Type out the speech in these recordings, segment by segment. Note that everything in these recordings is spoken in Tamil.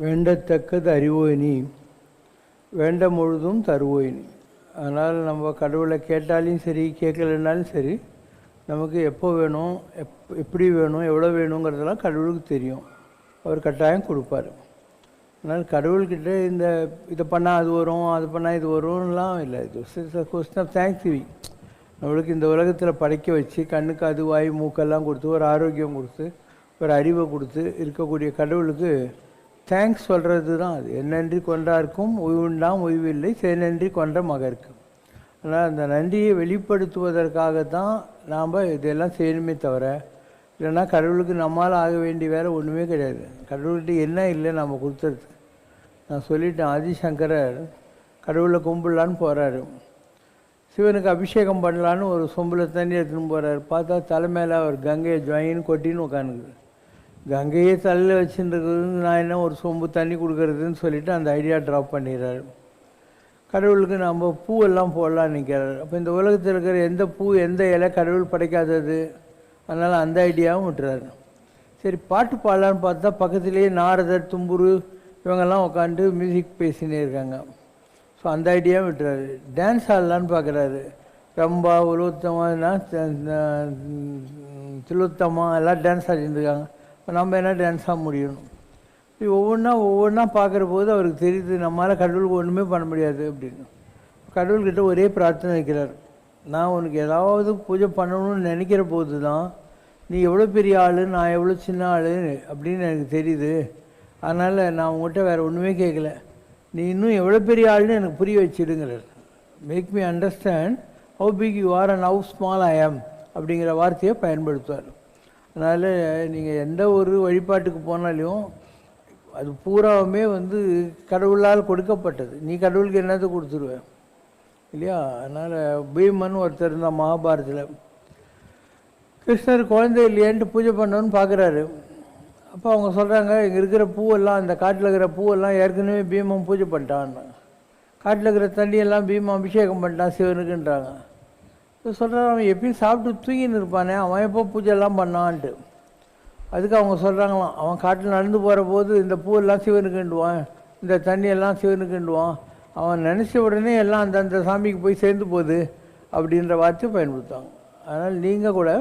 வேண்டத்தக்கது அறிவோய் நீ, வேண்ட முழுதும் தருவோய் நீ. அதனால் நம்ம கடவுளை கேட்டாலும் சரி கேட்கலனாலும் சரி, நமக்கு எப்போ வேணும், எப்படி வேணும், எவ்வளோ வேணுங்கிறதெல்லாம் கடவுளுக்கு தெரியும். அவர் கட்டாயம் கொடுப்பார். அதனால் கடவுள்கிட்ட இதை பண்ணால் அது வரும், அது பண்ணால் இது வரும்லாம் இல்லை. இது கொஸ்டின் ஆஃப் தேங்க்ஸ் கிவிங். நம்மளுக்கு இந்த உலகத்தில் படைக்க வச்சு கண்ணுக்கு அது வாய் மூக்கெல்லாம் கொடுத்து ஒரு ஆரோக்கியம் கொடுத்து ஒரு அறிவை கொடுத்து இருக்கக்கூடிய கடவுளுக்கு தேங்க்ஸ் சொல்கிறது தான் அது. என்னன்றி கொன்றார்க்கும் ஓய்வுண்டாம் ஓய்வில்லை, சேனன்றி கொன்ற மகருக்கு. ஆனால் அந்த நன்றியை வெளிப்படுத்துவதற்காகத்தான் நாம் இதெல்லாம் செய்யணுமே தவிர, இல்லைன்னா கடவுளுக்கு நம்மால் ஆக வேண்டிய வேலை ஒன்றுமே கிடையாது. கடவுள்கிட்ட என்ன இல்லை நம்ம கொடுத்துறது. நான் சொல்லிட்டேன், ஆதிசங்கரர் கடவுளை கும்பிடலான்னு போகிறாரு. சிவனுக்கு அபிஷேகம் பண்ணலான்னு ஒரு சொம்பில் தண்ணி எடுத்துன்னு போகிறார். பார்த்தா தலை மேலே அவர் கங்கையை ஜாயின்னு கொட்டின்னு உட்காந்துக்குது. கங்கையே தலையில் வச்சுருக்குறது, நான் என்ன ஒரு சொம்பு தண்ணி கொடுக்கறதுன்னு சொல்லிவிட்டு அந்த ஐடியா ட்ராப் பண்ணிடுறாரு. கடவுளுக்கு நம்ம பூவெல்லாம் போடலான்னு நிற்கிறார். அப்போ இந்த உலகத்தில் இருக்கிற எந்த பூ எந்த இலை கடவுள் படைக்காதது, அதனால் அந்த ஐடியாவும் விட்டுறாரு. சரி பாட்டு பாடலான்னு பார்த்தா பக்கத்துலேயே நாரதர் தும்புரு இவங்கெல்லாம் உட்காந்து மியூசிக் பேசினே இருக்காங்க. ஸோ அந்த ஐடியாவும் விட்டுறாரு. டான்ஸ் ஆடலான்னு பார்க்குறாரு. ரம்பா உலோத்தமா திலோத்தமா எல்லாம் டான்ஸ் ஆடிட்டுருக்காங்க. இப்போ நம்ம என்ன டான்ஸ் ஆக முடியும்? இப்படி ஒவ்வொன்றா பார்க்குற போது அவருக்கு தெரியுது நம்மளால் கடவுளுக்கு ஒன்றுமே பண்ண முடியாது அப்படின்னு. கடவுள்கிட்ட ஒரே பிரார்த்தனை வைக்கிறார். நான் உனக்கு ஏதாவது பூஜை பண்ணணும்னு நினைக்கிற போது தான் நீ எவ்வளோ பெரிய ஆள், நான் எவ்வளோ சின்ன ஆள் அப்படின்னு எனக்கு தெரியுது. அதனால் நான் உங்கள்கிட்ட வேறு ஒன்றுமே கேட்கல, நீ இன்னும் எவ்வளோ பெரிய ஆள்னு எனக்கு புரிய வச்சிடுங்கிறார். Make me understand how big you are and how small I am அப்படிங்கிற வார்த்தையை பயன்படுத்துவார். அதனால் நீங்கள் எந்த ஒரு வழிபாட்டுக்கு போனாலையும் அது பூராவுமே கடவுளால் கொடுக்கப்பட்டது. நீ கடவுளுக்கு என்னத்தை கொடுத்துருவேன் இல்லையா? அதனால் பீமன் ஒருத்தர் இருந்தால் மகாபாரதத்தில் கிருஷ்ணர் குழந்தை இல்லையேன்ட்டு பூஜை பண்ணணுன்னு பார்க்குறாரு. அப்போ அவங்க சொல்கிறாங்க, இங்கே இருக்கிற பூவெல்லாம், இந்த காட்டில் இருக்கிற பூவெல்லாம் ஏற்கனவே பீமம் பூஜை பண்ணிட்டான்னு, காட்டில் இருக்கிற தண்ணியெல்லாம் பீமம் அபிஷேகம் பண்ணிட்டான் சிவனுக்குன்றாங்க. இப்போ சொல்கிறாங்க, அவன் எப்பயும் சாப்பிட்டு தூங்கின்னு இருப்பானே, அவன் எப்போ பூஜைலாம் பண்ணான்ட்டு. அதுக்கு அவங்க சொல்கிறாங்களாம், அவன் காட்டில் நடந்து போகிற போது இந்த பூவெல்லாம் சிவனுக்குண்டுவான், இந்த தண்ணியெல்லாம் சிவனுக்குண்டுவான், அவன் நினச்ச உடனே எல்லாம் அந்த சாமிக்கு போய் சேர்ந்து போகுது அப்படின்ற வார்த்தையை பயன்படுத்துவாங்க. அதனால் நீங்கள் கூட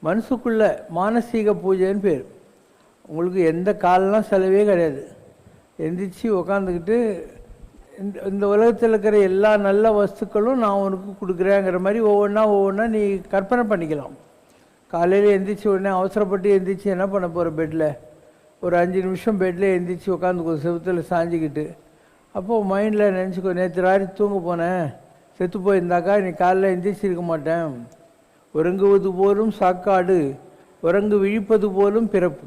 மனசுக்குள்ளே மானசீக பூஜைன்னு பேர். உங்களுக்கு எந்த காலெலாம் செலவே கிடையாது. எந்திரிச்சு உக்காந்துக்கிட்டு இந்த உலகத்தில் இருக்கிற எல்லா நல்ல வஸ்துக்களும் நான் உனக்கு கொடுக்குறேங்கிற மாதிரி ஒவ்வொன்றா நீ கற்பனை பண்ணிக்கலாம். காலையில் எந்திரிச்சு உடனே அவசரப்பட்டு எந்திரிச்சு என்ன பண்ண போகிற, பெட்டில் ஒரு 5 நிமிஷம் பெட்டில் எந்திரிச்சு உட்காந்துக்கோ, செவத்தில் சாஞ்சிக்கிட்டு. அப்போது மைண்டில் நினச்சிக்கோ, நேற்று ராரி தூங்க போனேன், செத்து போயிருந்தாக்கா நீ காலையில் எந்திரிச்சிருக்க மாட்டேன். உறங்குவது போலும் சாக்காடு, உறங்கு விழிப்பது போலும் பிறப்பு.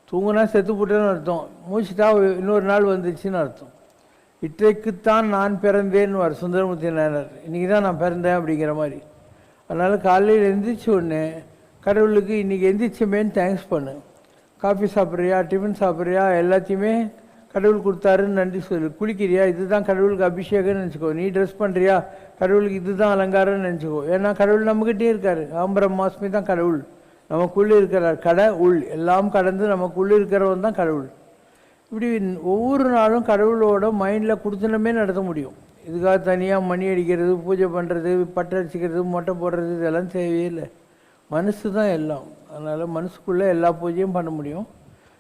தூங்குனா செத்து போட்டேன்னு அர்த்தம், மூச்சுட்டா இன்னொரு நாள் வந்துச்சுன்னு அர்த்தம். இன்றைக்குத்தான் நான் பிறந்தேன்னு வர சுந்தரமூர்த்தி நாயனார், இன்றைக்கி தான் நான் பிறந்தேன் அப்படிங்கிற மாதிரி. அதனால் காலையில் எந்திரிச்ச உடனே கடவுளுக்கு இன்றைக்கி எந்திரிச்சமேன்னு தேங்க்ஸ் பண்ணு. காஃபி சாப்பிட்றியா, டிஃபன் சாப்பிட்றியா, எல்லாத்தையுமே கடவுள் கொடுத்தாருன்னு நன்றி சொல்லு. குளிக்கிறியா, இதுதான் கடவுளுக்கு அபிஷேகம்னு நினச்சிக்கோ. நீ ட்ரெஸ் பண்ணுறியா, கடவுளுக்கு இதுதான் அலங்காரம்னு நினச்சிக்கோ. ஏன்னா கடவுள் நம்மக்கிட்டே இருக்கார். ஆம்பரமாஸ்மி தான் கடவுள், நமக்குள்ளே இருக்கிறார். உள் எல்லாம் கடந்து நமக்குள்ளே இருக்கிறவன் தான் கடவுள். இப்படி ஒவ்வொரு நாளும் கடவுளோட மைண்டில் கொடுத்தனமே நடத்த முடியும். இதுக்காக தனியாக மணி அடிக்கிறது, பூஜை பண்ணுறது, பட்டை அடிச்சிக்கிறது, மொட்டை போடுறது இதெல்லாம் தேவையே இல்லை. மனசு தான் எல்லாம். அதனால் மனசுக்குள்ளே எல்லா பூஜையும் பண்ண முடியும்.